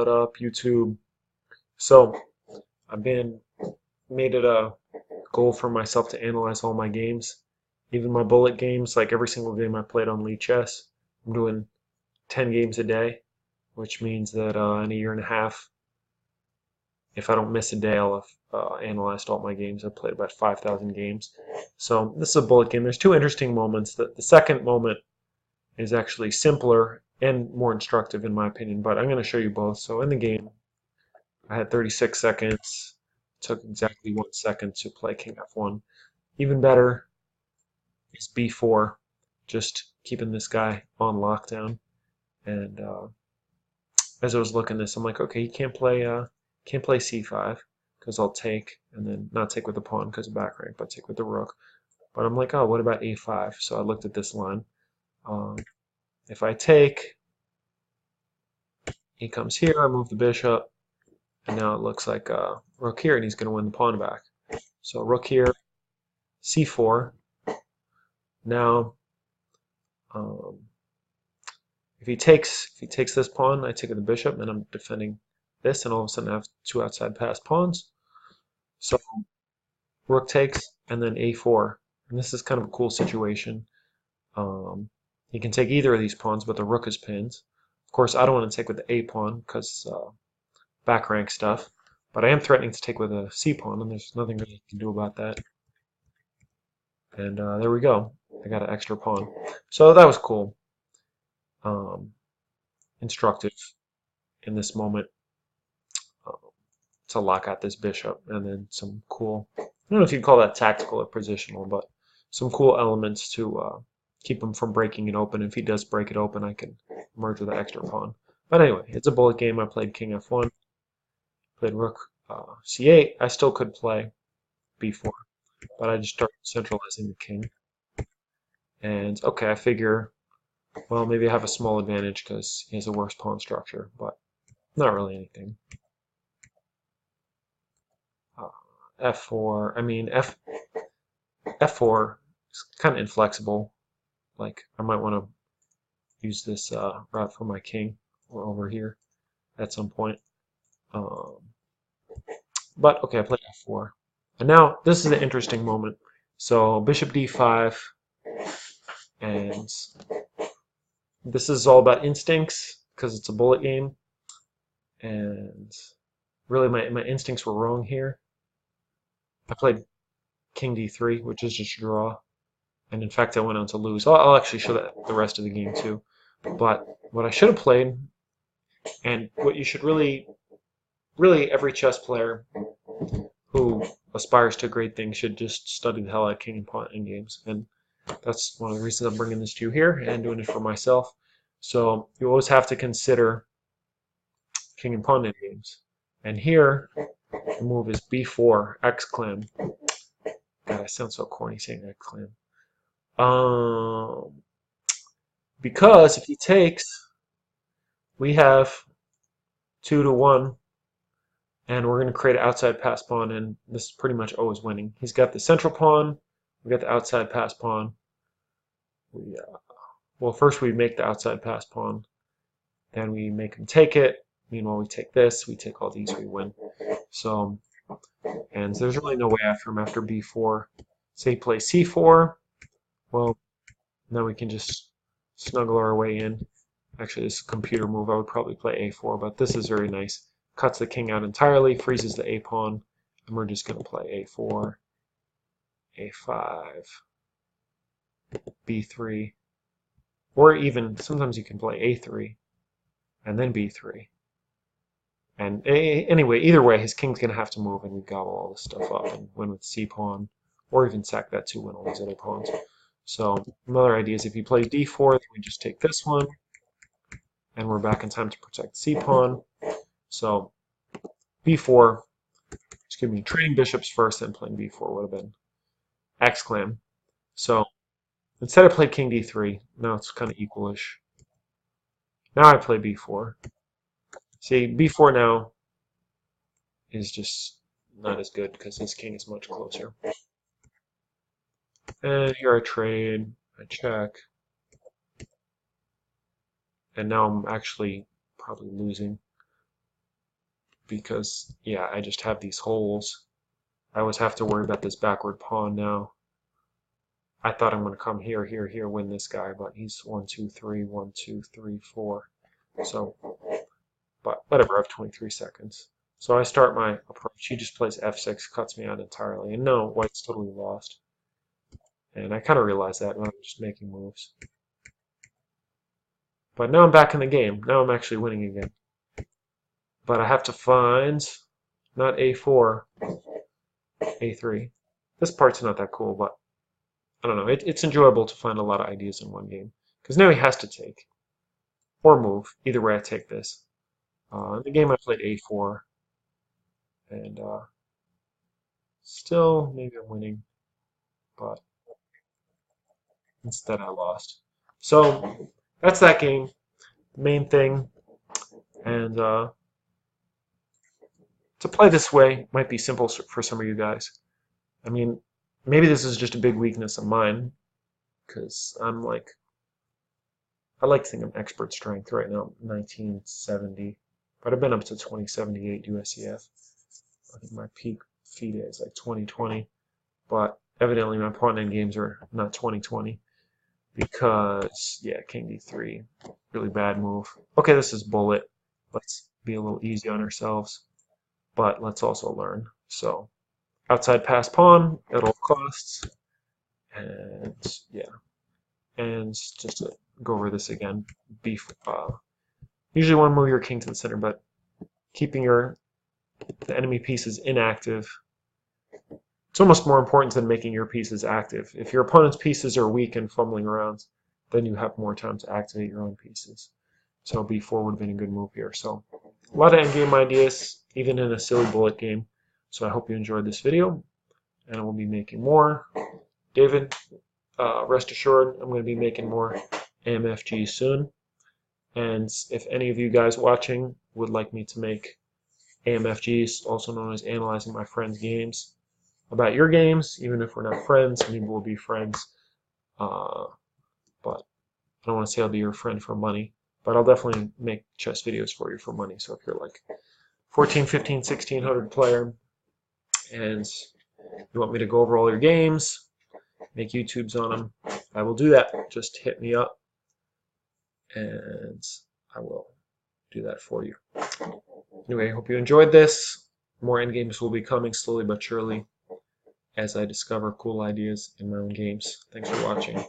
What up, YouTube? So, I've been made it a goal for myself to analyze all my games, even my bullet games, like every single game I played on Lee Chess. I'm doing 10 games a day, which means that in a year and a half, if I don't miss a day, I'll have analyzed all my games. I've played about 5,000 games. So, this is a bullet game. There's two interesting moments. The second moment is actually simpler and more instructive, in my opinion, but I'm going to show you both. So, in the game, I had 36 seconds. Took exactly 1 second to play King F1. Even better is B4, just keeping this guy on lockdown. And as I was looking at this, I'm like, okay, he can't play C5 because I'll take, and then not take with the pawn because of back rank, but take with the rook. But I'm like, oh, what about A5? So I looked at this line. Um, if I take, he comes here, I move the bishop, and now it looks like rook here, and he's going to win the pawn back. So rook here, C4. Now, um, if he takes this pawn, I take the bishop, and I'm defending this, and all of a sudden I have two outside passed pawns. So rook takes, and then a4, and this is kind of a cool situation. He can take either of these pawns, but the rook is pinned. Of course, I don't want to take with the a pawn because back rank stuff, but I am threatening to take with a c pawn, and there's nothing really I can do about that. And there we go. I got an extra pawn. So that was cool. Instructive in this moment uh, to lock out this bishop, and then some cool, I don't know if you'd call that tactical or positional, but some cool elements to keep him from breaking it open. If he does break it open, I can merge with the extra pawn. But anyway, it's a bullet game. I played King F1, played Rook C8. I still could play B4, but I just started centralizing the king. And okay, I figure, well, maybe I have a small advantage because he has a worse pawn structure, but not really anything. F4, I mean, F4 is kind of inflexible. Like, I might want to use this route for my king or over here at some point. Um, but, okay, I played F4. And now, this is an interesting moment. So, bishop D5, and this is all about instincts, because it's a bullet game. And really, my instincts were wrong here. I played King D3, which is just a draw. And in fact, I went on to lose. I'll actually show that the rest of the game too. But what I should have played, and what you should really every chess player who aspires to great things should just study the hell out of king and pawn endgames. And that's one of the reasons I'm bringing this to you here and doing it for myself. So you always have to consider king and pawn endgames. And here, the move is b4, exclam. God, I sound so corny saying exclam. Because if he takes, we have 2-1, and we're going to create an outside pass pawn, and this is pretty much always winning. He's got the central pawn, we got the outside pass pawn. Well, first we make the outside pass pawn, then we make him take it. Meanwhile, we take this, we take all these, we win. So, and there's really no way after him after b4. Say he plays c4, well, now we can just snuggle our way in. Actually, this is a computer move. I would probably play a4, but this is very nice. Cuts the king out entirely, freezes the a pawn, and we're just going to play a4, a5, b3, or even sometimes you can play a3 and then b3. And anyway, either way, his king's going to have to move, and we gobble all this stuff up and win with c pawn, or even sack that to win all these other pawns. So another idea is if you play d4, then we just take this one, and we're back in time to protect c pawn. So b4, excuse me, trading bishops first, then playing b4 would have been exclam. So instead I played king d3. Now it's kind of equalish. Now I play b4. See, b4 now is just not as good because his king is much closer. And here I trade, I check. And now I'm actually probably losing. because, yeah, I just have these holes. I always have to worry about this backward pawn now. I thought I'm going to come here, here, here, win this guy, but he's 1, 2, 3, 1, 2, 3, 4. So, but whatever, I have 23 seconds. So I start my approach. He just plays f6, cuts me out entirely. And no, white's totally lost. And I kind of realized that when I'm just making moves. But now I'm back in the game. Now I'm actually winning again. But I have to find not a4, a3. This part's not that cool, but I don't know. It's enjoyable to find a lot of ideas in one game. Because now he has to take. Or move. Either way, I take this. In the game, I played a4. And still, maybe I'm winning. But instead, I lost. So that's that game. The main thing. And to play this way might be simple for some of you guys. I mean, maybe this is just a big weakness of mine. Because I'm like, I like to think I'm expert strength right now, 1970. But I've been up to 2078 USCF. I think my peak FIDE is like 2020. But evidently my pawn end games are not 2020. Because, yeah, king d3, really bad move. Okay, this is bullet. Let's be a little easy on ourselves. But let's also learn. So, outside pass pawn at all costs. And, yeah. And just to go over this again, usually want to move your king to the center, but keeping the enemy pieces inactive, it's almost more important than making your pieces active. If your opponent's pieces are weak and fumbling around, then you have more time to activate your own pieces. So b4 would have been a good move here. So a lot of endgame ideas, even in a silly bullet game. So I hope you enjoyed this video, and I will be making more. David, rest assured, I'm going to be making more AMFGs soon. And if any of you guys watching would like me to make AMFGs, also known as analyzing my friends' games, about your games, even if we're not friends, maybe we'll be friends. But I don't want to say I'll be your friend for money, but I'll definitely make chess videos for you for money. So if you're like 14, 15, 1600 player and you want me to go over all your games, make YouTubes on them, I will do that. Just hit me up and I will do that for you. Anyway, I hope you enjoyed this. More endgames will be coming slowly but surely as I discover cool ideas in my own games. Thanks for watching.